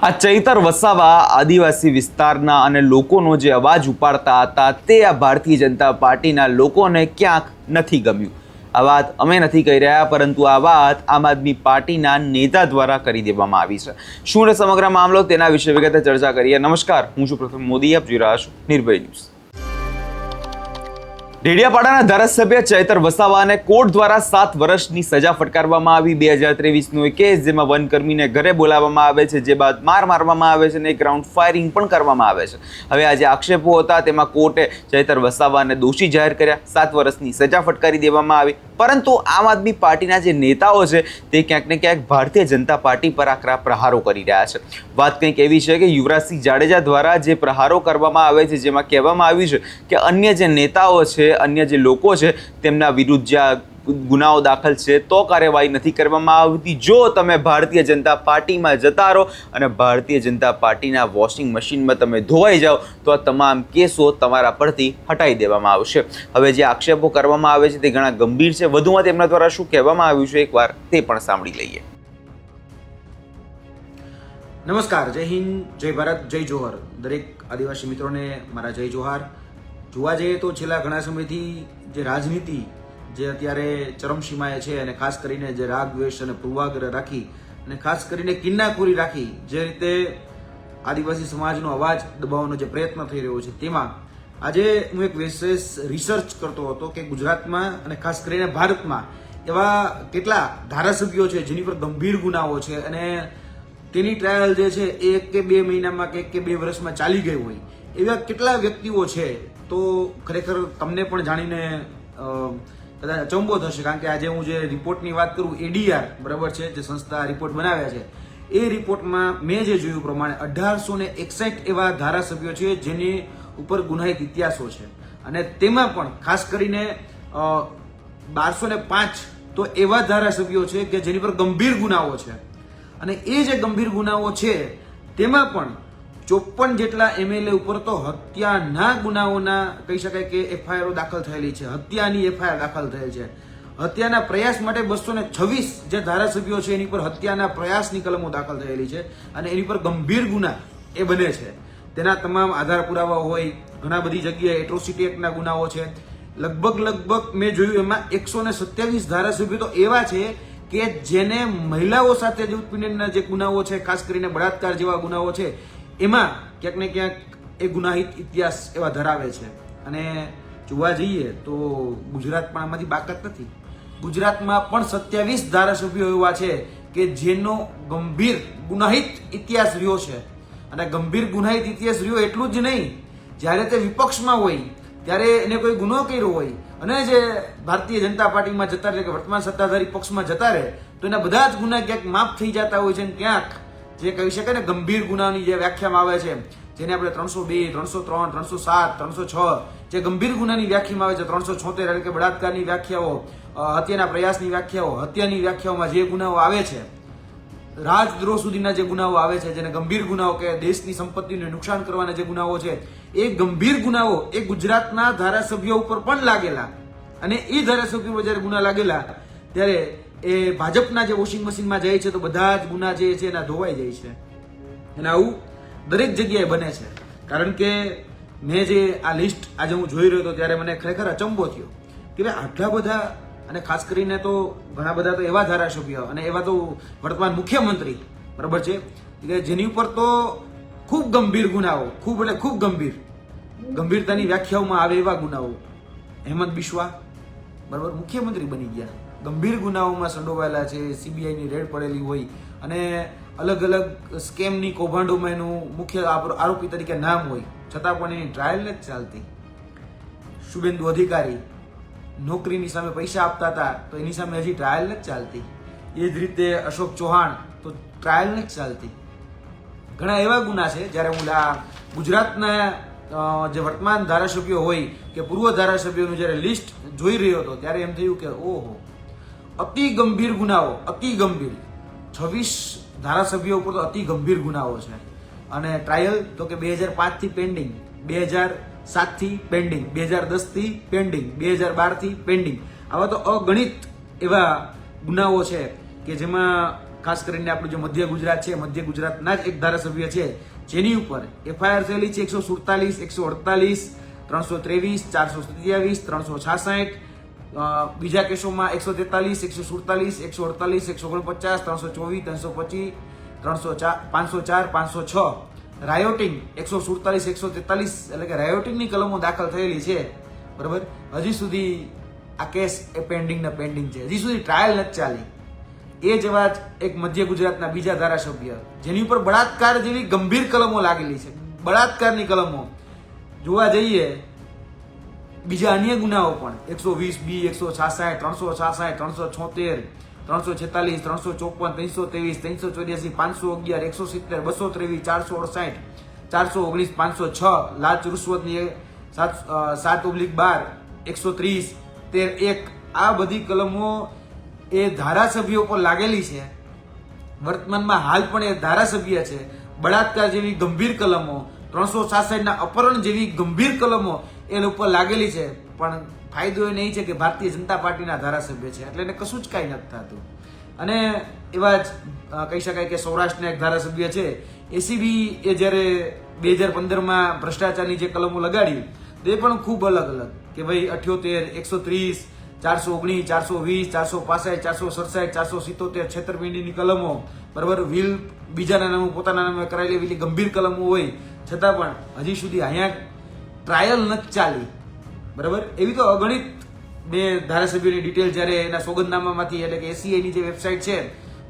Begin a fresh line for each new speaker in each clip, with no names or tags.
આ ચૈતર વસાવા આદિવાસી વિસ્તારના અને લોકોનો જે અવાજ ઉપાડતા હતા તે આ ભારતીય જનતા પાર્ટીના લોકોને ક્યાંક નથી ગમ્યું. આ વાત અમે નથી કહી રહ્યા, પરંતુ આ વાત આમ આદમી પાર્ટીના નેતા દ્વારા કરી દેવામાં આવી છે. શું ને સમગ્ર મામલો તેના વિશે વિગતે ચર્ચા કરીએ. નમસ્કાર, હું છું પ્રથમ મોદી, આપ જોઈ રહ્યા છો નિર્ભય ન્યૂઝ. ડેડિયાપાડાના ધારાસભ્ય ચૈતર વસાવાને કોર્ટ દ્વારા 7 વર્ષની સજા ફટકારવામાં આવી. 2023નો એક કેસ જેમાં વનકર્મીને ઘરે બોલાવવામાં આવે છે, જે બાદ માર મારવામાં આવે છે અને એક રાઉન્ડ ફાયરિંગ પણ કરવામાં આવે છે. હવે આ જે આક્ષેપો હતા તેમાં કોર્ટે ચૈતર વસાવાને દોષી જાહેર કર્યા, 7 વર્ષની સજા ફટકારી દેવામાં આવી. પરંતુ આમ આદમી પાર્ટીના જે નેતાઓ છે તે ક્યાંક ને ક્યાંક ભારતીય જનતા પાર્ટી પર આકરા પ્રહારો કરી રહ્યા છે. વાત કંઈક એવી છે કે યુવરાજસિંહ જાડેજા દ્વારા જે પ્રહારો કરવામાં આવે છે, જેમાં કહેવામાં આવ્યું છે કે અન્ય જે નેતાઓ છે, અન્ય જે લોકો છે તેમના વિરુદ્ધ જ્યાં ગુનાઓ દાખલ છે તો કાર્યવાહી નથી કરવામાં આવતી. જો તમે ભારતીય જનતા પાર્ટીમાં જતા રહો અને ભારતીય જનતા પાર્ટીના વોશિંગ મશીનમાં તમે ધોવાઈ જાઓ તો આ તમામ કેસો તમારા પરથી હટાવી દેવામાં આવશે. હવે જે આક્ષેપો કરવામાં આવે છે તે ઘણા ગંભીર છે. વધુમાં તેમના દ્વારા શું કહેવામાં આવ્યું છે એકવાર તે પણ સાંભળી લઈએ.
નમસ્કાર, જય હિન્દ, જય ભારત, જય જોહર. દરેક આદિવાસી મિત્રોને મારા જય જોહાર. જોવા જઈએ તો છેલ્લા ઘણા સમયથી જે રાજનીતિ જે અત્યારે ચરમસીમાએ છે અને ખાસ કરીને જે રાગ દ્વેષ અને પૂર્વાગ્રહ રાખી અને ખાસ કરીને કિન્નાખોરી રાખી જે રીતે આદિવાસી સમાજનો અવાજ દબાવવાનો જે પ્રયત્ન થઈ રહ્યો છે, તેમાં આજે હું એક વિશેષ રિસર્ચ કરતો હતો કે ગુજરાતમાં અને ખાસ કરીને ભારતમાં એવા કેટલા ધારાસભ્યો છે જેની પર ગંભીર ગુનાઓ છે અને તેની ટ્રાયલ જે છે એ 1 કે 2 મહિનામાં કે 1 કે 2 વર્ષમાં ચાલી ગઈ હોય, એવા કેટલા વ્યક્તિઓ છે. તો ખરેખર તમને પણ જાણીને કદાચ અચંબો થશે, કારણ કે આજે હું જે રિપોર્ટની વાત કરું, એડીઆર બરાબર છે, જે સંસ્થા રિપોર્ટ બનાવ્યા છે, એ રિપોર્ટમાં મેં જે જોયું પ્રમાણે 1861 એવા ધારાસભ્યો છે જેની ઉપર ગુનાહિત ઇતિહાસો છે અને તેમાં પણ ખાસ કરીને 1205 તો એવા ધારાસભ્યો છે કે જેની પર ગંભીર ગુનાઓ છે. અને એ જે ગંભીર ગુનાઓ છે તેમાં પણ 54 જેટલા એમએલએ ઉપર તો હત્યાના ગુનાઓના કહી શકાય કે એફઆઈઆર દાખલ થયેલી છે. હત્યાની એફઆઈઆર દાખલ થયેલ છે. હત્યાના પ્રયાસ માટે 226 જે ધારાસભ્યો છે એની પર હત્યાના પ્રયાસની કલમો દાખલ થયેલી છે અને એની પર ગંભીર ગુના એ બને છે. તેના તમામ આધાર પુરાવા હોય, ઘણા બધી જગ્યાએ એટ્રોસિટી એક્ટના ગુનાઓ છે. લગભગ મેં જોયું એમાં 127 ધારાસભ્યો તો એવા છે કે જેને મહિલાઓ સાથે જે ઉત્પીડનના જે ગુનાઓ છે, ખાસ કરીને બળાત્કાર જેવા ગુનાઓ છે, એમાં ક્યાંક ને ક્યાંક એ ગુનાહિત ઇતિહાસ એવા ધરાવે છે. અને જોવા જઈએ તો ગુજરાત પણ આમાંથી બાકાત નથી. ગુજરાતમાં પણ 27 ધારાસભ્યો એવા છે કે જેનો ગંભીર ગુનાહિત ઇતિહાસ રહ્યો છે. અને ગંભીર ગુનાહિત ઇતિહાસ રહ્યો એટલું જ નહીં, જ્યારે તે વિપક્ષમાં હોય ત્યારે એને કોઈ ગુનો કર્યો હોય અને જે ભારતીય જનતા પાર્ટીમાં જતા રહે કે વર્તમાન સત્તાધારી પક્ષમાં જતા રહે તો એના બધા જ ગુના ક્યાંક માફ થઈ જતા હોય છે. અને ક્યાંક જે કહી શકાય ને ગંભીર ગુનાની જે વ્યાખ્યામાં આવે છે, જેને આપણે 302, 303, 307, 306 જે ગંભીર ગુનાની વ્યાખ્યામાં આવે છે, 376 એટલે કે બળાત્કારની વ્યાખ્યાઓ, હત્યાના પ્રયાસની વ્યાખ્યાઓ, હત્યાની વ્યાખ્યાઓમાં જે ગુનાઓ આવે છે, રાજદ્રોહ સુધીના જે ગુનાઓ આવે છે, જેને ગંભીર ગુનાઓ કે દેશની સંપત્તિને નુકસાન કરવાના જે ગુનાઓ છે, એ ગંભીર ગુનાઓ એ ગુજરાતના ધારાસભ્યો ઉપર પણ લાગેલા. અને એ ધારાસભ્યો જ્યારે ગુના લાગેલા ત્યારે એ ભાજપના જે વોશિંગ મશીનમાં જાય છે તો બધા જ ગુના જે છે એના ધોવાઈ જાય છે. અને આવું દરેક જગ્યાએ બને છે. કારણ કે મેં જે આ લિસ્ટ આજે હું જોઈ રહ્યો હતો ત્યારે મને ખરેખર અચંબો થયો કે ભાઈ આટલા બધા, અને ખાસ કરીને તો ઘણા બધા તો એવા ધારાસભ્યો અને એવા તો વર્તમાન મુખ્યમંત્રી બરાબર છે કે જેની ઉપર તો ખૂબ ગંભીર ગુનાઓ, ખૂબ એટલે ખૂબ ગંભીરતાની વ્યાખ્યાઓમાં આવે એવા ગુનાઓ. હેમંત બિસ્વા બરાબર મુખ્યમંત્રી બની ગયા, ગંભીર ગુનાઓમાં સંડોવાયેલા છે, સીબીઆઈની રેડ પડેલી હોય અને અલગ અલગ સ્કેમની કૌભાંડોમાં એનું મુખ્ય આરોપી તરીકે નામ હોય, છતાં પણ એની ટ્રાયલ નથી ચાલતી. શુભેન્દુ અધિકારી નોકરીની સામે પૈસા આપતા હતા તો એની સામે હજી ટ્રાયલ નથી ચાલતી. એ જ રીતે અશોક ચૌહાણ તો ટ્રાયલ નથી ચાલતી. ઘણા એવા ગુના છે. જ્યારે હું ગુજરાતના જે વર્તમાન ધારાસભ્યો હોય કે પૂર્વ ધારાસભ્યોનું જ્યારે લિસ્ટ જોઈ રહ્યો હતો ત્યારે એમ થયું કે ઓહો, અતિ ગંભીર ગુનાઓ, અતિ ગંભીર 26 ધારાસભ્યો ઉપર તો અતિ ગંભીર ગુનાઓ છે. અને ટ્રાયલ તો કે 2005 થી પેન્ડિંગ, 2007 થી પેન્ડિંગ, 2010 થી પેન્ડિંગ, 2012 થી પેન્ડિંગ. આવા તો અગણિત એવા ગુનાઓ છે કે જેમાં ખાસ કરીને આપણું જે મધ્ય ગુજરાત છે, મધ્ય ગુજરાતના જ એક ધારાસભ્ય છે જેની ઉપર FIR થયેલી છે 147, 148, 323, 427, 366, બીજા કેસોમાં 143, 147, 148, 149, 324, 325, 504, 506, રાયોટિંગ 147, 143 એટલે કે રાયોટિંગની કલમો દાખલ થયેલી છે. બરાબર, હજી સુધી આ કેસ એ પેન્ડિંગ છે, હજી સુધી ટ્રાયલ નથી ચાલી. એ જેવા જ એક મધ્ય ગુજરાતના બીજા ધારાસભ્ય જેની ઉપર બળાત્કાર જેવી ગંભીર કલમો લાગેલી છે, બળાત્કારની કલમો જોવા જઈએ, બીજા અન્ય ગુનાઓ પણ 120B, 166, 366, 376, 346, 354, 323, 384, 511, 170, 223, 468, 419, 506, લાંચ રૂશ્વતની 7/12, 130, 13(1) આ બધી કલમો એ ધારાસભ્યો પર લાગેલી છે. વર્તમાનમાં હાલ પણ એ ધારાસભ્ય છે. બળાત્કાર જેવી ગંભીર કલમો, 366 અપહરણ જેવી ગંભીર કલમો એ ઉપર લાગેલી છે. પણ ફાયદો એ નહીં છે કે ભારતીય જનતા પાર્ટીના ધારાસભ્ય છે એટલે એને કશું જ કાંઈ નથી થતું. અને એવા જ કહી શકાય કે સૌરાષ્ટ્રના એક ધારાસભ્ય છે ACB એ જ્યારે 2015માં ભ્રષ્ટાચારની જે કલમો લગાડી તે પણ ખૂબ અલગ કે ભાઈ 78, 130, 419, 420, 465, 467, 477 છેતરપિંડીની કલમો, બરાબર, વીલ બીજાના નામે પોતાના નામે કરાયેલી એવી ગંભીર કલમો હોય છતાં પણ હજી સુધી અહીંયા ટ્રાયલ નથી ચાલી. બરાબર, એવી તો અગણિત બે ધારાસભ્યોની ડિટેલ જ્યારે એના સોગંદનામામાંથી એટલે કે ACIની જે વેબસાઇટ છે,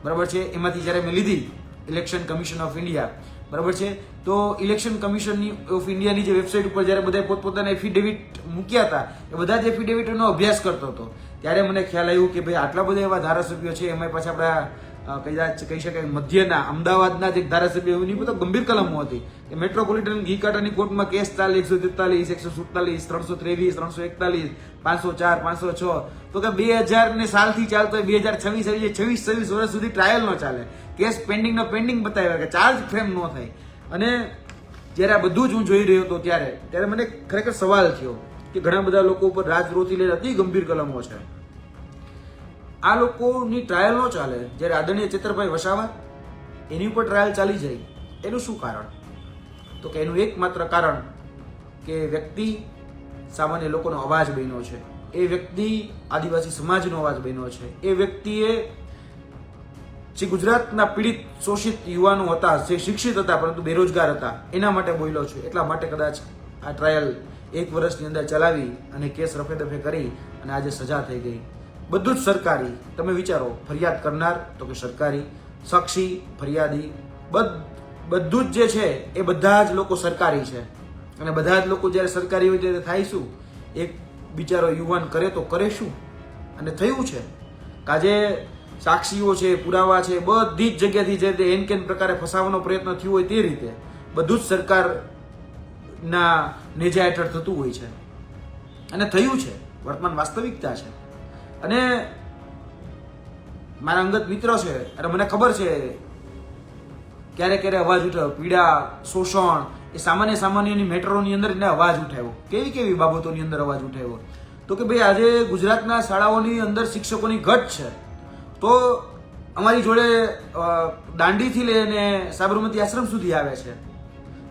બરાબર છે, એમાંથી જ્યારે મેં લીધી, ઇલેક્શન કમિશન ઓફ ઇન્ડિયા, બરાબર છે, તો ઇલેક્શન કમિશન ઓફ ઇન્ડિયાની જે વેબસાઇટ ઉપર જ્યારે બધા પોતપોતાના એફિડેવિટ મૂક્યા હતા એ બધા જ એફિડેવિટનો અભ્યાસ કરતો હતો ત્યારે મને ખ્યાલ આવ્યું કે ભાઈ આટલા બધા એવા ધારાસભ્યો છે, એમાં પાછા આપણા કહી શકાય મધ્યના અમદાવાદના જ એક ધારાસભ્ય એની તો ગંભીર કલમો હતી કે મેટ્રોપોલિટન ઘીકાટાની કોર્ટમાં કેસ ચાલે 143, 147, 323, 341, 504, 506, તો કે 2000 સાલથી ચાલતો 2026 વર્ષ સુધી ટ્રાયલ ન ચાલે, કેસ પેન્ડિંગ બતાવ્યા કે ચાર્જ ફ્રેમ ન થાય. અને જ્યારે આ બધું જ હું જોઈ રહ્યો હતો ત્યારે મને ખરેખર સવાલ થયો કે ઘણા બધા લોકો ઉપર રાજદ્રોહથી લઈને અતિ ગંભીર કલમો છે, આ લોકોની ટ્રાયલ ન ચાલે જ્યારે આદરણીય ચેતરભાઈ વસાવા એની ઉપર ટ્રાયલ ચાલી જાય. એનું શું કારણ? તો કે એનું એકમાત્ર કારણ કે વ્યક્તિ સામાન્ય લોકોનો અવાજ બન્યો છે, એ વ્યક્તિ આદિવાસી સમાજનો અવાજ બન્યો છે, એ વ્યક્તિએ જે ગુજરાતના પીડિત શોષિત યુવાનો હતા, જે શિક્ષિત હતા પરંતુ બેરોજગાર હતા, એના માટે બોલ્યો છું. એટલા માટે કદાચ આ ટ્રાયલ 1 વર્ષની અંદર ચલાવી અને કેસ રફે દફે કરી અને આજે સજા થઈ ગઈ. બધું જ સરકારી. તમે વિચારો, ફરિયાદ કરનાર તો કે સરકારી, સાક્ષી, ફરિયાદી, બધું જ જે છે એ બધા જ લોકો સરકારી છે. અને બધા જ લોકો જ્યારે સરકારી હોય ત્યારે થાય શું? એક બિચારો યુવાન કરે તો કરે શું? અને થયું છે આજે સાક્ષીઓ છે, પુરાવા છે, બધી જ જગ્યાથી જે તે એન કેન પ્રકારે ફસાવાનો પ્રયત્ન થયો હોય તે રીતે બધું જ સરકારના નેજા હેઠળ થતું હોય છે અને થયું છે, વર્તમાન વાસ્તવિકતા છે. અને મારા અંગત મિત્ર છે અને મને ખબર છે ક્યારે ક્યારે અવાજ ઉઠાવ્યો, પીડા, શોષણ, એ સામાન્યની મેટ્રોની અંદર એને અવાજ ઉઠાવ્યો. કેવી બાબતોની અંદર અવાજ ઉઠાવ્યો? તો કે ભાઈ આજે ગુજરાતના શાળાઓની અંદર શિક્ષકોની ઘટ છે, તો અમારી જોડે દાંડીથી લઈને સાબરમતી આશ્રમ સુધી આવે છે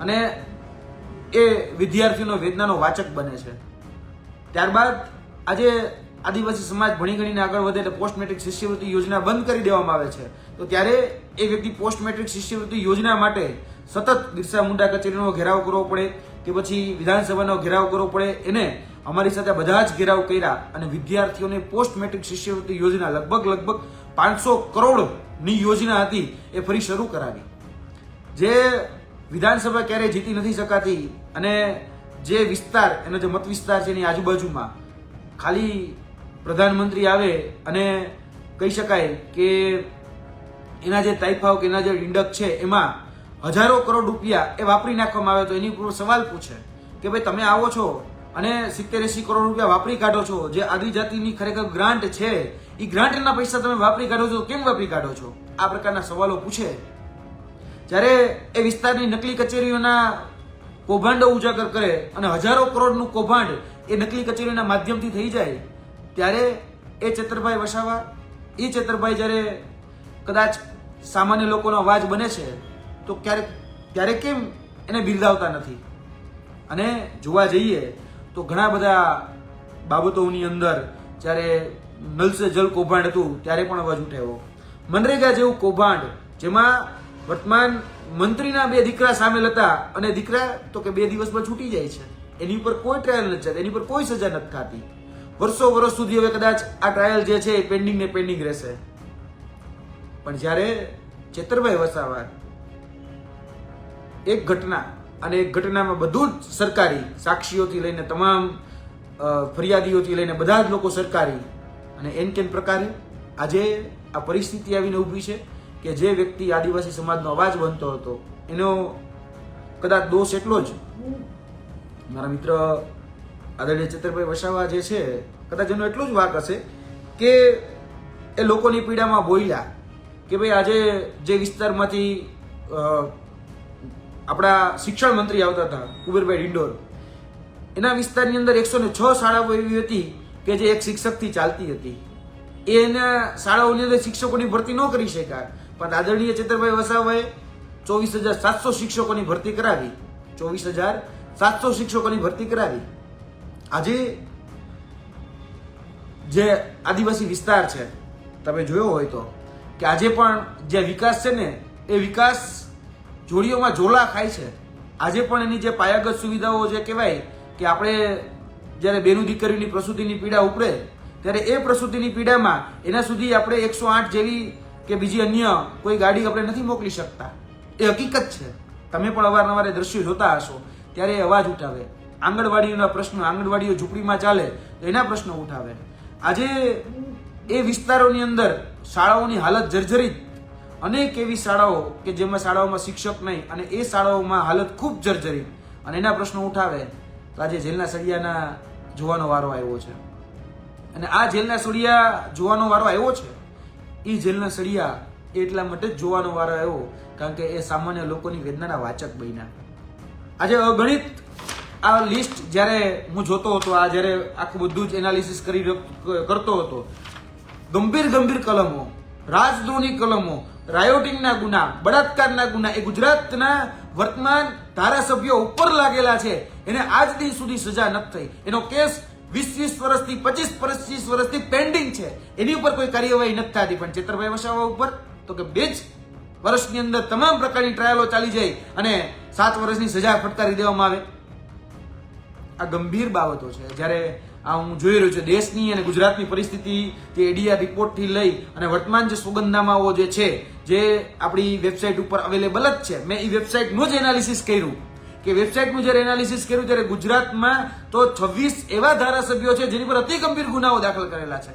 અને એ વિદ્યાર્થીઓનો વેદનાનો વાચક બને છે. ત્યારબાદ આજે આદિવાસી સમાજ ભણી ગણીને આગળ વધે એટલે પોસ્ટ મેટ્રિક શિષ્યવૃત્તિ યોજના બંધ કરી દેવામાં આવે છે. તો ત્યારે એ વ્યક્તિ પોસ્ટ મેટ્રિક શિષ્યવૃત્તિ યોજના માટે સતત બિરસા મુંડા કચેરીનો ઘેરાવ કરવો પડે કે પછી વિધાનસભાનો ઘેરાવ કરવો પડે. એને અમારી સાથે બધા જ ઘેરાવ કર્યા અને વિદ્યાર્થીઓને પોસ્ટ મેટ્રિક શિષ્યવૃત્તિ યોજના લગભગ 500 કરોડની યોજના હતી એ ફરી શરૂ કરાવી. જે વિધાનસભા ક્યારેય જીતી નથી શકાતી અને જે વિસ્તાર, એનો જે મત વિસ્તાર છે એની આજુબાજુમાં ખાલી પ્રધાનમંત્રી આવે અને કહી શકાય કે એના જે તાઇફાઓ કે એના જે ઇન્ડક છે એમાં હજારો કરોડ રૂપિયા એ વાપરી નાખવામાં આવે તો એની ઉપર સવાલ પૂછે કે ભાઈ તમે આવો છો અને 70-80 કરોડ રૂપિયા વાપરી કાઢો છો, જે આદિજાતિની ખરેખર ગ્રાન્ટ છે એ ગ્રાન્ટના પૈસા તમે વાપરી કાઢો છો, કેમ વાપરી કાઢો છો? આ પ્રકારના સવાલો પૂછે. જ્યારે એ વિસ્તારની નકલી કચેરીઓના કૌભાંડો ઉજાગર કરે અને હજારો કરોડનું કૌભાંડ એ નકલી કચેરીના માધ્યમથી થઈ જાય ત્યારે એ ચેતરભાઈ વસાવા, એ ચેતરભાઈ જ્યારે કદાચ સામાન્ય લોકોનો અવાજ બને છે તો ક્યારેક કેમ એને બિરદાવતા નથી? અને જોવા જઈએ તો ઘણા બધા બાબતોની અંદર જ્યારે નલ સે જલ કૌભાંડ હતું ત્યારે પણ અવાજ ઉઠાવ્યો. મનરેગા જેવું કૌભાંડ જેમાં વર્તમાન મંત્રીના 2 દીકરા સામેલ હતા અને દીકરા તો કે 2 દિવસમાં છૂટી જાય છે, એની ઉપર કોઈ ટ્રાયલ નથી થતી, એની ઉપર કોઈ સજા નથી થતી. વર્ષો સુધી હવે કદાચ આ ટ્રાયલ જે છે એ પેન્ડિંગ ને પેન્ડિંગ રહેશે. પણ જ્યારે ચેતરભાઈ વસાવા એક ઘટના અને એક ઘટનામાં બધું જ સરકારી સાક્ષીઓથી લઈને તમામ ફરિયાદીઓથી લઈને બધા જ લોકો સરકારી અને એન કેન પ્રકારે આજે આ પરિસ્થિતિ આવીને ઊભી છે કે જે વ્યક્તિ આદિવાસી સમાજનો અવાજ બનતો હતો એનો કદાચ દોષ એટલો જ મારા મિત્ર આદરણીય ચેતરભાઈ વસાવા જે છે કદાચ એનો એટલો જ વાંક હશે કે એ લોકોની પીડામાં બોલ્યા કે ભાઈ આજે જે વિસ્તારમાંથી આપણા શિક્ષણ મંત્રી આવતા હતા કુબેરભાઈ ડિંડોર, એના વિસ્તારની અંદર 106 શાળાઓ એવી હતી કે જે એક શિક્ષકથી ચાલતી હતી. એના શાળાઓની અંદર શિક્ષકોની ભરતી ન કરી શકાય, પણ આદરણીય ચેતરભાઈ વસાવાએ 24,700 શિક્ષકોની ભરતી કરાવી. 24,700 શિક્ષકોની ભરતી કરાવી. આજે જે આદિવાસી વિસ્તાર છે તમે જોયો હોય તો કે આજે પણ જે વિકાસ છે ને એ વિકાસ જોડીઓમાં ઝોલા ખાય છે. આજે પણ એની જે પાયાગત સુવિધાઓ જે કહેવાય કે આપણે જ્યારે બેનું દીકરીની પ્રસૂતિની પીડા ઉપડે ત્યારે એ પ્રસૂતિની પીડામાં એના સુધી આપણે 108 જેવી કે બીજી અન્ય કોઈ ગાડી આપણે નથી મોકલી શકતા. એ હકીકત છે. તમે પણ અવારનવાર દ્રશ્યો જોતા હશો ત્યારે એ અવાજ ઉઠાવે. આંગણવાડીઓના પ્રશ્નો, આંગણવાડીઓ ઝૂંપડીમાં ચાલે તો એના પ્રશ્નો ઉઠાવે. આજે એ વિસ્તારોની અંદર શાળાઓની હાલત જર્જરિત, અનેક એવી શાળાઓ કે જેમાં શાળાઓમાં શિક્ષક નહીં અને એ શાળાઓમાં હાલત ખૂબ જર્જરિત અને એના પ્રશ્નો ઉઠાવે તો આજે જેલના સળિયાના જોવાનો વારો આવ્યો છે. અને આ જેલના સળિયા જોવાનો વારો આવ્યો છે એ જેલના સળિયા એટલા માટે જ જોવાનો વારો આવ્યો કારણ કે એ સામાન્ય લોકોની વેદનાના વાચક બન્યા. આજે અગણિત આ લિસ્ટ જ્યારે હું જોતો હતો, આ જ્યારે આખું બધું જ એનાલિસિસ કરતો હતો, ગંભીર કલમો, રાજદ્રોહની કલમો, રાયોટિંગના ગુના, બળાત્કારના ગુના એ ગુજરાતના વર્તમાન ધારાસભ્યો ઉપર લાગેલા છે. એને આજ દિન સુધી સજા નથી થઈ. એનો કેસ 20 વર્ષથી 25 વર્ષથી પેન્ડિંગ છે. એની ઉપર કોઈ કાર્યવાહી નથી થતી. પણ ચેતરભાઈ વસાવા ઉપર તો કે 2 જ વર્ષની અંદર તમામ પ્રકારની ટ્રાયલો ચાલી જાય અને 7 વર્ષની સજા ફટકારી દેવામાં આવે. આ ગંભીર બાબતો છે. જ્યારે આ હું જોઈ રહ્યો છું દેશની અને ગુજરાતની પરિસ્થિતિ જે એડીઆર રિપોર્ટથી લઈ અને વર્તમાન જે સોગંદનામાઓ જે છે જે આપણી વેબસાઇટ ઉપર અવેલેબલ જ છે. મેં એ વેબસાઇટનું જ એનાલિસિસ કર્યું કે વેબસાઇટનું જ્યારે એનાલિસિસ કર્યું ત્યારે ગુજરાતમાં તો 26 એવા ધારાસભ્યો છે જેની પર અતિ ગંભીર ગુનાઓ દાખલ કરેલા છે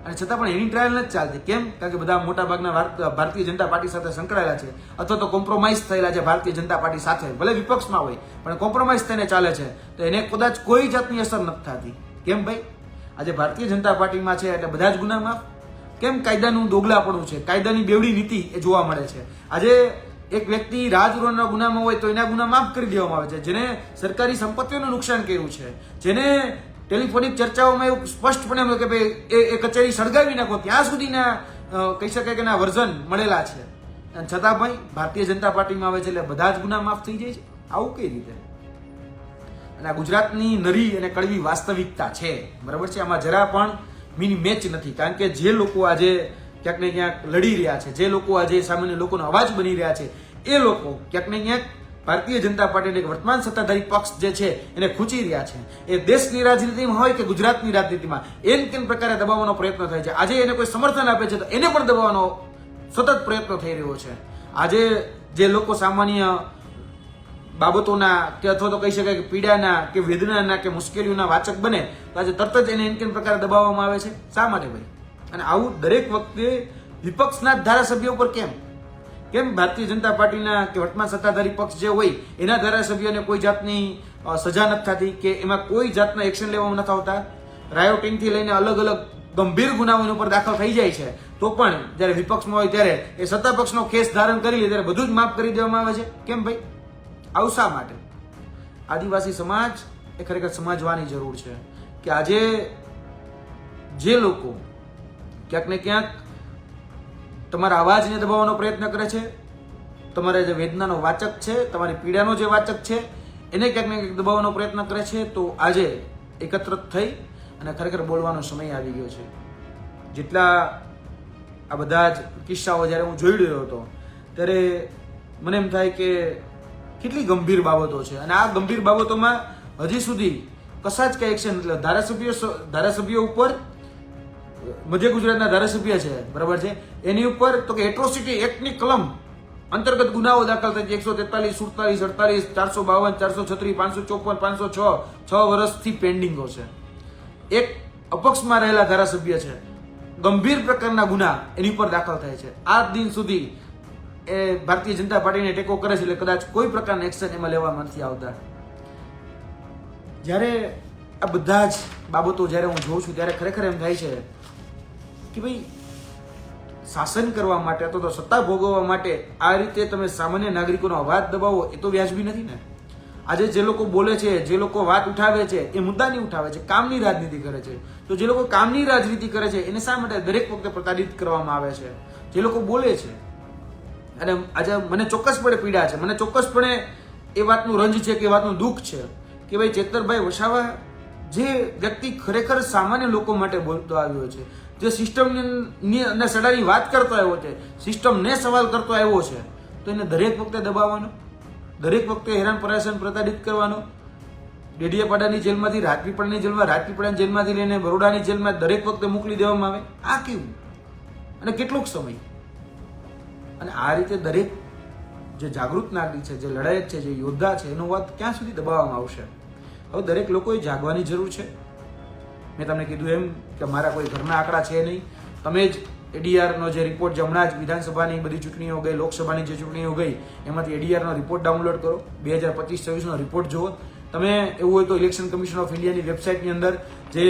અને છતાં પણ એની ટ્રાયલ નથી ચાલતી. કેમ? કારણ કે બધા મોટા ભાગના ભારતીય જનતા પાર્ટી સાથે સંકળાયેલા છે અથવા તો કોમ્પ્રોમાઇઝ થયેલા છે ભારતીય જનતા પાર્ટી સાથે. ભલે વિપક્ષમાં હોય પણ કોમ્પ્રોમાઇઝ થઈને ચાલે છે તો એને કદાચ કોઈ જાતની અસર નથી થતી. કેમ ભાઈ? આજે ભારતીય જનતા પાર્ટીમાં છે એટલે બધા જ ગુના માફ. કેમ? કાયદાનું દોગલાપણું છે, કાયદાની બેવડી નીતિ એ જોવા મળે છે. આજે એક વ્યક્તિ રાજદ્રોહના ગુનામાં હોય તો એના ગુના માફ કરી દેવામાં આવે છે. જેને સરકારી સંપત્તિઓનું નુકસાન કર્યું છે, જેને ટેલિફોનિક ચર્ચાઓમાં એવું સ્પષ્ટપણે કે ભાઈ એ કચેરી સળગાવી નાખો ત્યાં સુધીના કહી શકાય કે ના વર્ઝન મળેલા છે. અને છતાં ભાઈ ભારતીય જનતા પાર્ટીમાં આવે છે એટલે બધા જ ગુના માફ થઈ જાય છે. આવું કઈ રીતે? અને આ ગુજરાતની નરી અને કડવી વાસ્તવિકતા છે. બરાબર છે? આમાં જરા પણ મિની મેચ નથી. કારણ કે જે લોકો આજે ક્યાંક ને ક્યાંક લડી રહ્યા છે, જે લોકો આજે સામાન્ય લોકોનો અવાજ બની રહ્યા છે, એ લોકો ક્યાંક ને ક્યાંક ભારતીય જનતા પાર્ટીને વર્તમાન સત્તાધારી પક્ષ જે છે એને ખૂંચી રહ્યા છે. એ દેશની રાજનીતિમાં હોય કે ગુજરાતની રાજનીતિમાં એમ કેમ પ્રકારે દબાવવાનો પ્રયત્ન થાય છે. આજે એને કોઈ સમર્થન આપે છે તો એને પણ દબાવવાનો સતત પ્રયત્ન થઈ રહ્યો છે. આજે જે લોકો સામાન્ય બાબતોના કે અથવા તો કહી શકાય કે પીડાના કે વેદનાના કે મુશ્કેલીઓના વાચક બને તો આજે તરત જ એને એમ કેમ પ્રકારે દબાવવામાં આવે છે. શા માટે ભાઈ? અને આવું દરેક વખતે વિપક્ષના ધારાસભ્યો પર કેમ? ભારતીય જનતા પાર્ટીના કે વર્તમાન સત્તાધારી પક્ષ જે હોય એના ધારાસભ્યોને કોઈ જાતની સજા નથી થતી કે એમાં કોઈ જાતના એક્શન લેવામાં નથી આવતા. રાયોટિંગથી લઈને અલગ અલગ ગંભીર ગુનાઓ એના ઉપર દાખલ થઈ જાય છે તો પણ જ્યારે વિપક્ષમાં હોય ત્યારે એ સત્તા પક્ષનો કેસ ધારણ કરી લે ત્યારે બધું જ માફ કરી દેવામાં આવે છે. કેમ ભાઈ? આવું શા માટે? આદિવાસી સમાજ એ ખરેખર સમજવાની જરૂર છે કે આજે જે લોકો ક્યાંક ને ક્યાંક તમારા અવાજને દબાવવાનો પ્રયત્ન કરે છે, તમારા જે વેદનાનો વાચક છે, તમારી પીડાનો જે વાચક છે એને ક્યાંક ને ક્યાંક દબાવવાનો પ્રયત્ન કરે છે. તો આજે એકત્રિત થઈ અને ખરેખર બોલવાનો સમય આવી ગયો છે. જેટલા આ બધા જ કિસ્સાઓ જ્યારે હું જોઈ રહ્યો હતો ત્યારે મને એમ થાય કે કેટલી ગંભીર બાબતો છે અને આ ગંભીર બાબતોમાં હજી સુધી કશા જ કંઈ એક્શન એટલે ધારાસભ્યો ઉપર મધ્ય ગુજરાતના ધારાસભ્ય છે બરાબર છે એની ઉપર તો કે એટ્રોસિટી એક્ટની કલમ અંતર્ગત ગુનાઓ દાખલ થઈ 143, 47, 48, 452, 436, 554, 506 6 વર્ષથી પેન્ડિંગો છે. એક અપક્ષમાં રહેલા ધારાસભ્ય છે, ગંભીર પ્રકારના ગુના એની ઉપર દાખલ થાય છે. આજ દિન સુધી એ ભારતીય જનતા પાર્ટીને ટેકો કરે છે એટલે કદાચ કોઈ પ્રકારના એક્શન એમાં લેવામાં નથી આવતા. જ્યારે આ બધા જ બાબતો જ્યારે હું જોઉં છું ત્યારે ખરેખર એમ થાય છે કે ભાઈ શાસન કરવા માટે અથવા તો સત્તા ભોગવવા માટે આ રીતે તમે સામાન્ય નાગરિકોનો અવાજ દબાવો એ તો વ્યાજબી નથી ને. આજે જે લોકો બોલે છે, જે લોકો વાત ઉઠાવે છે એ મુદ્દાની ઉઠાવે છે, કામની રાજનીતિ કરે છે. તો જે લોકો કામની રાજનીતિ કરે છે એને શા માટે દરેક વખતે પ્રતાડિત કરવામાં આવે છે? જે લોકો બોલે છે અને આજે મને ચોક્કસપણે પીડા છે, મને ચોક્કસપણે એ વાતનું રંજ છે કે એ વાતનું દુઃખ છે કે ભાઈ ચેતરભાઈ વસાવા જે વ્યક્તિ ખરેખર સામાન્ય લોકો માટે બોલતો આવ્યો છે, જે સિસ્ટમની અને સડાની વાત કરતો આવ્યો છે, સિસ્ટમને સવાલ કરતો આવ્યો છે, તો એને દરેક વખતે દબાવવાનો, દરેક વખતે હેરાન પરેશાન પ્રતાડિત કરવાનો, ડેડિયાપાડાની જેલમાંથી રાજપીપળાની જેલમાં, રાજપીપળાની જેલમાંથી લઈને બરોડાની જેલમાં દરેક વખતે મોકલી દેવામાં આવે. આ કેવું અને કેટલોક સમય? અને આ રીતે દરેક જે જાગૃત નાગરિક છે, જે લડાયક છે, જે યોદ્ધા છે એનો વાત ક્યાં સુધી દબાવવામાં આવશે? હવે દરેક લોકોએ જાગવાની જરૂર છે. મેં તમને કીધું એમ કે મારા કોઈ ઘરના આંકડા છે નહીં. તમે જ એડીઆરનો જે રિપોર્ટ જે હમણાં જ વિધાનસભાની બધી ચૂંટણીઓ ગઈ, લોકસભાની જે ચૂંટણીઓ ગઈ એમાંથી એડીઆરનો રિપોર્ટ ડાઉનલોડ કરો, 2025-26નો રિપોર્ટ જુઓ. તમે એવું હોય તો ઇલેક્શન કમિશન ઓફ ઇન્ડિયાની વેબસાઇટની અંદર જે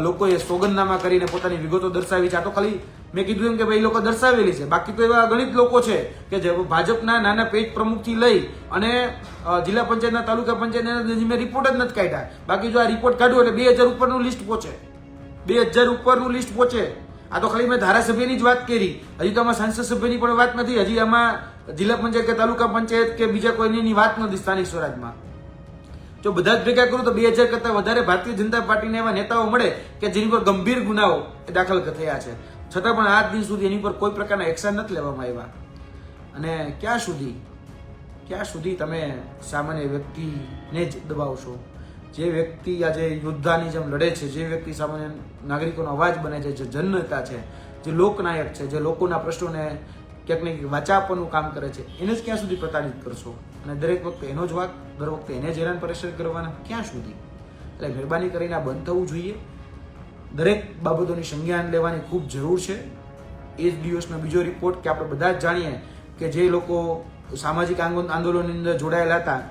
લોકોએ સોગંદનામા કરીને પોતાની વિગતો દર્શાવી છે, આ તો ખાલી મેં કીધું એમ કે ભાઈ લોકો દર્શાવેલી છે, બાકી તો એવા ગણિત લોકો છે કે જે ભાજપના નાના પેજ પ્રમુખથી લઈ અને જિલ્લા પંચાયતના, તાલુકા પંચાયતના મેં રિપોર્ટ જ નથી કાઢ્યા. બાકી જો આ રિપોર્ટ કાઢ્યો એટલે 2000 ઉપરનું લિસ્ટ પહોંચે, 2000 ઉપરનું લિસ્ટ પહોંચે. આ તો ખાલી મેં ધારાસભ્યની જ વાત કરી, હજી તો આમાં સાંસદ સભ્યની પણ વાત નથી, હજી આમાં જિલ્લા પંચાયત કે તાલુકા પંચાયત કે બીજા કોઈની વાત નથી સ્થાનિક સ્વરાજમાં. જો બધા જ ભેગા કરું તો 2000 કરતાં વધારે ભારતીય જનતા પાર્ટીના એવા નેતાઓ મળે કે જેની પર ગંભીર ગુનાઓ દાખલ થયા છે, છતાં પણ આજ દિન સુધી એની પર કોઈ પ્રકારના એક્શન નથી લેવામાં આવ્યા. અને ક્યાં સુધી તમે સામાન્ય વ્યક્તિને જ દબાવશો? જે વ્યક્તિ આજે યોદ્ધાની જેમ લડે છે, જે વ્યક્તિ સામાન્ય નાગરિકોનો અવાજ બને છે, જે જનનેતા છે, જે લોકનાયક છે, જે લોકોના પ્રશ્નોને ક્યાંક ને ક્યાંક વાચા આપવાનું કામ કરે છે, એને જ ક્યાં સુધી પ્રતાડિત કરશો? અને દરેક વખતે એનો જ વાત, દર વખતે એને જ હેરાન પરેશાન કરવાના, ક્યાં સુધી? એટલે મહેરબાની કરીને આ બંધ થવું જોઈએ. દરેક બાબતોની સંજ્ઞાન લેવાની ખૂબ જરૂર છે. એ જ દિવસનો બીજો રિપોર્ટ કે આપણે બધા જ જાણીએ કે જે લોકો સામાજિક આંદોલનની અંદર જોડાયેલા હતા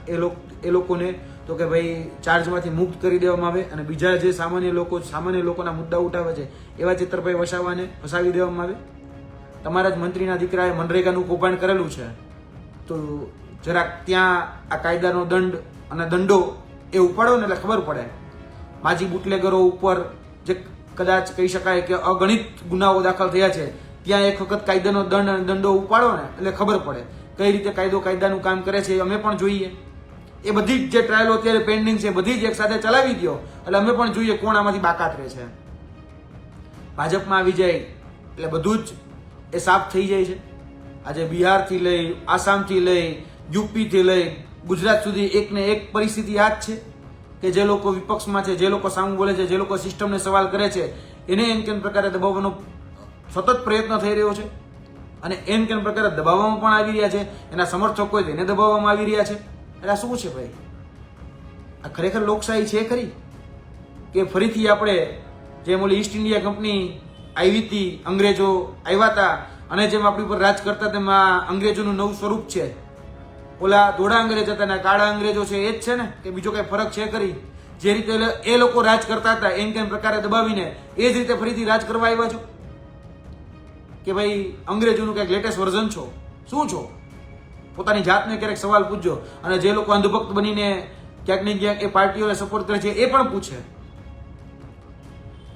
એ લોકોને તો કે ભાઈ ચાર્જમાંથી મુક્ત કરી દેવામાં આવે અને બીજા જે સામાન્ય લોકોના મુદ્દા ઉઠાવે છે એવા ચેતરભાઈ વસાવાને ફસાવી દેવામાં આવે. તમારા જ મંત્રીના દીકરાએ મનરેગાનું કૌભાંડ કરેલું છે, તો જરાક ત્યાં આ કાયદાનો દંડ અને દંડો એ ઉપાડો ને એટલે ખબર પડે. માજી બુટલેગરો ઉપર જે કદાચ કહી શકાય કે અગણિત ગુનાઓ દાખલ થયા છે, ત્યાં એક વખત કાયદાનો દંડ અને દંડો ઉપાડો ને એટલે ખબર પડે કઈ રીતે કાયદાનું કામ કરે છે. અમે પણ જોઈએ એ બધી જ જે ટ્રાયલો અત્યારે પેન્ડિંગ છે બધી જ એક સાથે ચલાવી દો એટલે અમે પણ જોઈએ કોણ આમાંથી બાકાત રહે છે. ભાજપમાં આવી જાય એટલે બધું જ એ સાફ થઈ જાય છે. આજે બિહારથી લઈ, આસામથી લઈ, યુપીથી લઈ ગુજરાત સુધી એકને એક પરિસ્થિતિ આ જ છે કે જે લોકો વિપક્ષમાં છે, જે લોકો સામું બોલે છે, જે લોકો સિસ્ટમને સવાલ કરે છે એને એમ કેમ પ્રકારે દબાવવાનો સતત પ્રયત્ન થઈ રહ્યો છે અને એમ કેમ પ્રકારે દબાવવામાં પણ આવી રહ્યા છે. એના સમર્થકો એને દબાવવામાં આવી રહ્યા છે. એટલે શું છે ભાઈ? આ ખરેખર લોકશાહી છે ખરી? કે ફરીથી આપણે જેમ ઓલી ઈસ્ટ ઇન્ડિયા કંપની આવી હતી, અંગ્રેજો આવ્યા હતા અને જેમ આપણી ઉપર રાજ કરતા તેમાં અંગ્રેજોનું નવું સ્વરૂપ છે. ઓલા ધોળા અંગ્રેજ હતા ને કાળા અંગ્રેજો છે એ જ છે ને, કે બીજો કઈ ફરક છે ખરી? જે રીતે એ લોકો રાજ કરતા હતા એમ કેમ પ્રકારે દબાવીને એ જ રીતે ફરીથી રાજ કરવા આવ્યા છો કે ભાઈ અંગ્રેજોનું કંઈક લેટેસ્ટ વર્ઝન છો? શું છો? પોતાની જાતને ક્યારેક સવાલ પૂછજો. અને જે લોકો અંધભક્ત બનીને ક્યાંક ને ક્યાંક એ પાર્ટીઓને સપોર્ટ કરે છે એ પણ પૂછે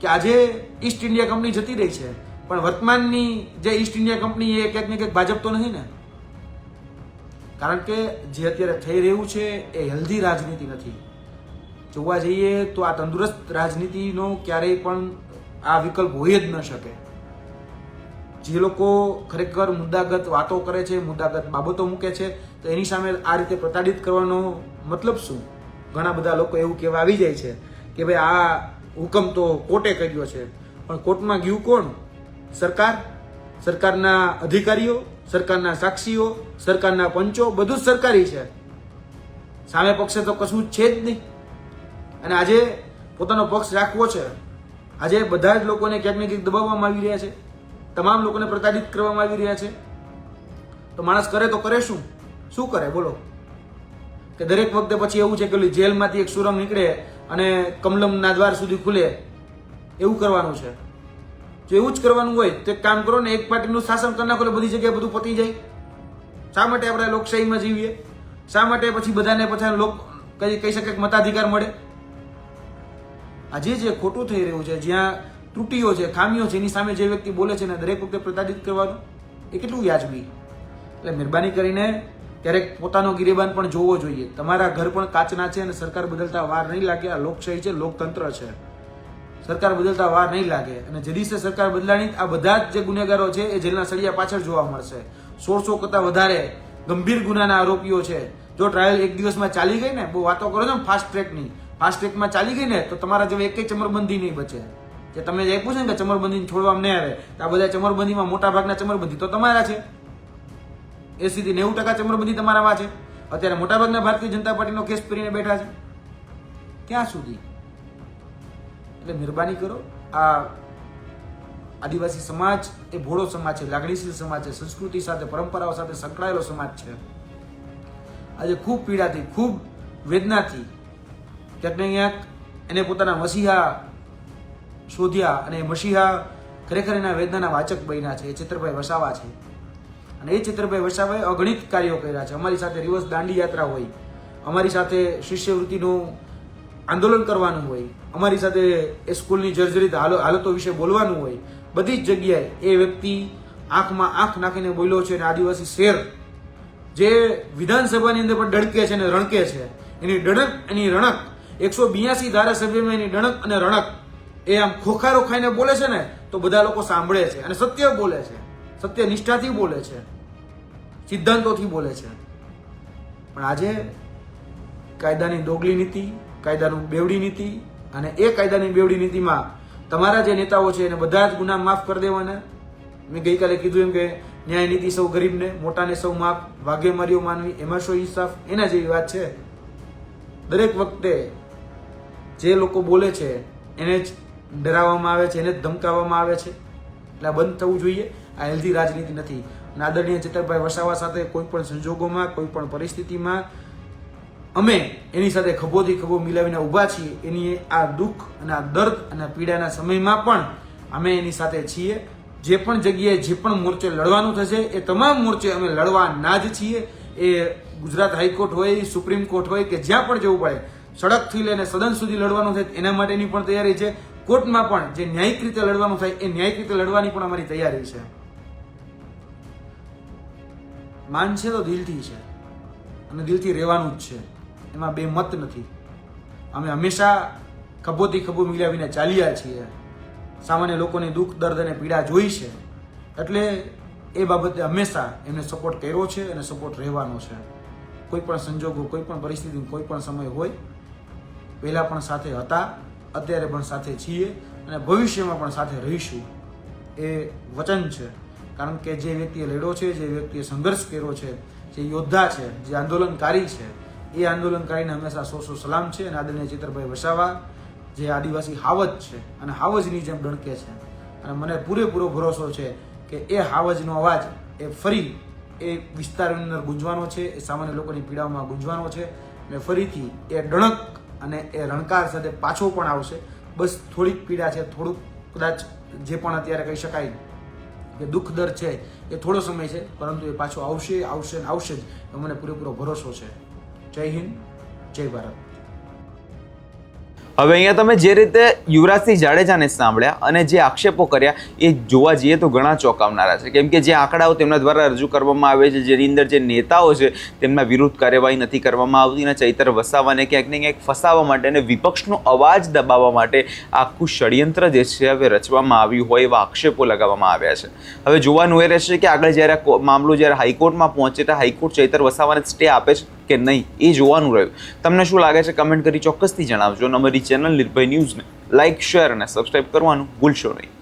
કે આજે ઈસ્ટ ઇન્ડિયા કંપની જતી રહી છે, પણ વર્તમાનની જે ઈસ્ટ ઇન્ડિયા કંપની એ ક્યાંક ને ક્યાંક ભાજપ તો નહીં ને, કારણ કે જે અત્યારે થઈ રહ્યું છે એ હેલ્ધી રાજનીતિ નથી. જોવા જઈએ તો આ તંદુરસ્ત રાજનીતિનો ક્યારેય પણ આ વિકલ્પ હોય જ ન શકે. જે લોકો ખરેખર મુદ્દાગત વાતો કરે છે, મુદ્દાગત બાબતો મૂકે છે, તો એની સામે આ રીતે પ્રતાડિત કરવાનો મતલબ શું? ઘણા બધા લોકો એવું કહેવા આવી જાય છે કે ભાઈ આ હુકમ તો કોર્ટે કર્યો છે, પણ કોર્ટમાં ગયું કોણ? સરકાર, સરકારના અધિકારીઓ, સરકારના સાક્ષીઓ, સરકારના પંચો, બધું જ સરકારી છે. સામે પક્ષે તો કશું છે જ નહીં. અને આજે પોતાનો પક્ષ રાખવો છે, આજે બધા જ લોકોને ક્યાંક ને ક્યાંક દબાવવામાં આવી રહ્યા છે, તમામ લોકોને પ્રતાડિત કરવામાં આવી રહ્યા છે. તો માણસ કરે તો કરે શું? શું કરે બોલો? કે દરેક વખતે પછી એવું છે કે જેલમાંથી એક સુરંગ નીકળે અને કમલમના દ્વાર સુધી ખુલે, એવું કરવાનું છે. જો એવું જ કરવાનું હોય તો એક કામ કરો ને, એક પાર્ટીનું શાસન કરી નાખો, બધી જગ્યાએ બધું પતી જાય. શા માટે આપણે લોકશાહીમાં જીવીએ? શા માટે પછી બધાને પછી લોક કહી શકે કે મતાધિકાર મળે? આજે જે ખોટું થઈ રહ્યું છે, જ્યાં ત્રુટીઓ છે, ખામીઓ છે, એની સામે જે વ્યક્તિ બોલે છે ને દરેક વખતે પ્રતાડિત કરવાનું, એ કેટલું વ્યાજબી? એટલે મહેરબાની કરીને ક્યારેક પોતાનો ગિરેબાન પણ જોવો જોઈએ. તમારા ઘર પણ કાચના છે અને સરકાર બદલતા વાર નહીં લાગે. આ લોકશાહી છે, લોકતંત્ર છે, સરકાર બદલતા વાર નહીં લાગે. અને જે દિવસે સરકાર બદલાણી, આ બધા જ જે ગુનેગારો છે એ જેલના સળિયા પાછળ જોવા મળશે. 100 કરતાં વધારે ગંભીર ગુનાના આરોપીઓ છે. જો ટ્રાયલ એક દિવસમાં ચાલી ગઈ ને, બહુ વાતો કરો છો ને ફાસ્ટ ટ્રેકની, ફાસ્ટ ટ્રેકમાં ચાલી ગઈ ને તો તમારા જેવા એકેય ચમરબંધી નહીં બચે. જે તમે જે પૂછે ને કે ચમરબંધીને છોડવામાં નહીં આવે, તો આ બધા ચમરબંધીમાં મોટા ભાગના ચમરબંધી તો તમારા છે. 80 થી 90% ચમરબંધી તમારામાં છે. અત્યારે મોટાભાગના ભારતીય જનતા પાર્ટીનો કેસ પહેરીને બેઠા છે. ક્યાં સુધી? એટલે મહેરબાની કરો. આ આદિવાસી સમાજ એ ભોળો સમાજ છે, લાગણીશીલ સમાજ છે, સંસ્કૃતિ સાથે, પરંપરાઓ સાથે સંકળાયેલો સમાજ છે. આજે ખૂબ પીડાથી, ખૂબ વેદનાથી ક્યાંક ને ક્યાંક એને પોતાના મસીહા શોધ્યા, અને એ મસીહા ખરેખર એના વેદનાના વાચક બન્યા છે. એ ચિત્રભાઈ વસાવા છે. અને એ ચિત્રભાઈ વસાવાએ અગણિત કાર્યો કર્યા છે. અમારી સાથે રિવર્સ દાંડી યાત્રા હોય, અમારી સાથે શિષ્યવૃત્તિનું આંદોલન કરવાનું હોય, અમારી સાથે એ સ્કૂલની જર્જરિત હાલતો વિશે બોલવાનું હોય. બધી જ જગ્યાએ એ વ્યક્તિ આંખમાં આંખ નાખીને બોલ્યો છે. અને આદિવાસી શેર જે વિધાનસભાની અંદર પણ ડણકે છે અને રણકે છે, એની ડણક, એની રણક, 182 ધારાસભ્યમાં એની ડણક અને રણક એ આમ ખોખારો ખાઈને બોલે છે ને, તો બધા લોકો સાંભળે છે અને સત્ય બોલે છે, સત્ય નિષ્ઠાથી બોલે છે, સિદ્ધાંતોથી બોલે છે. પણ આજે કાયદાની દોગલી નીતિ, કાયદાનું બેવડી નીતિ, અને એ કાયદાની બેવડી નીતિમાં તમારા જે નેતાઓ છે એને બધા જ ગુના માફ કરી દેવાના. મેં ગઈકાલે કીધું એમ કે ન્યાય નીતિ સૌ ગરીબને, મોટાને સૌ માફ, ભાગે માર્યો માનવી, એમાં શું ઇન્સાફ? એના જેવી વાત છે. દરેક વખતે જે લોકો બોલે છે એને જ ડરાવવામાં આવે છે, એને જ ધમકાવવામાં આવે છે. એટલે આ બંધ થવું જોઈએ. આ હેલ્ધી રાજનીતિ નથી. અને આદરણીય ચિત્રભાઈ વસાવા સાથે કોઈ પણ સંજોગોમાં, કોઈ પણ પરિસ્થિતિમાં અમે એની સાથે ખભોથી ખભો મિલાવીને ઊભા છીએ. એની આ દુઃખ અને આ દર્દ અને પીડાના સમયમાં પણ અમે એની સાથે છીએ. જે પણ જગ્યાએ જે પણ મોરચે લડવાનું થશે એ તમામ મોરચે અમે લડવાના જ છીએ. એ ગુજરાત હાઈકોર્ટ હોય, સુપ્રીમ કોર્ટ હોય, કે જ્યાં પણ જવું પડે, સડકથી લઈને સદન સુધી લડવાનું થાય એના માટેની પણ તૈયારી છે. કોર્ટમાં પણ જે ન્યાયિક રીતે લડવાનું થાય એ ન્યાયિક રીતે લડવાની પણ અમારી તૈયારી છે. માન છે તો દિલથી છે, અને દિલથી રહેવાનું જ છે. એમાં બે મત નથી. અમે હંમેશા ખભોથી ખભો મિલાવીને ચાલ્યા છીએ. સામાન્ય લોકોની દુઃખ, દર્દ અને પીડા જોઈ છે, એટલે એ બાબતે હંમેશા એમને સપોર્ટ કર્યો છે અને સપોર્ટ રહેવાનો છે. કોઈ પણ સંજોગો, કોઈ પણ પરિસ્થિતિ, કોઈ પણ સમય હોય, પહેલા પણ સાથે હતા, અત્યારે પણ સાથે છીએ અને ભવિષ્યમાં પણ સાથે રહીશું. એ વચન છે. કારણ કે જે વ્યક્તિએ લડ્યો છે, જે વ્યક્તિએ સંઘર્ષ કર્યો છે, જે યોદ્ધા છે, જે આંદોલનકારી છે, એ આંદોલનકારીને હંમેશા સો સલામ છે. અને આદરણીય ચિત્રભાઈ વસાવા જે આદિવાસી હાવજ છે અને હાવજની જેમ ડણકે છે. અને મને પૂરેપૂરો ભરોસો છે કે એ હાવજનો અવાજ એ ફરી એ વિસ્તારની અંદર ગુંજવાનો છે, એ સામાન્ય લોકોની પીડાઓમાં ગુંજવાનો છે. અને ફરીથી એ ડણક અને એ રણકાર સાથે પાછો પણ આવશે. બસ થોડીક પીડા છે, થોડુંક કદાચ જે પણ અત્યારે કહી શકાય કે દુઃખ દર છે, એ થોડો સમય છે, પરંતુ એ પાછો આવશે, આવશે ને આવશે જ, એ મને પૂરેપૂરો ભરોસો છે. જય હિન્દ, જય ભારત.
હવે અહીંયા તમે જે રીતે યુવરાજસિંહ જાડેજાને સાંભળ્યા અને જે આક્ષેપો કર્યા એ જોવા જઈએ તો ઘણા ચોંકાવનારા છે, કેમ કે જે આંકડાઓ તેમના દ્વારા રજૂ કરવામાં આવે છે, જેની અંદર જે નેતાઓ છે તેમના વિરુદ્ધ કાર્યવાહી નથી કરવામાં આવતી અને ચૈતર વસાવાને ક્યાંક ને ક્યાંક ફસાવવા માટે અને વિપક્ષનો અવાજ દબાવવા માટે આખું ષડયંત્ર જે છે હવે રચવામાં આવ્યું હોય એવા આક્ષેપો લગાવવામાં આવ્યા છે. હવે જોવાનું એ રહેશે કે આગળ જ્યારે મામલો જ્યારે હાઈકોર્ટમાં પહોંચે તો હાઈકોર્ટ ચૈતર વસાવાને સ્ટે આપે છે કે નહીં એ જોવાનું રહ્યું. તમને શું લાગે છે કમેન્ટ કરી ચોક્કસથી જણાવજો અને અમારી ચેનલ નિર્ભય ન્યૂઝને લાઇક, શેર અને સબસ્ક્રાઇબ કરવાનું ભૂલશો નહીં.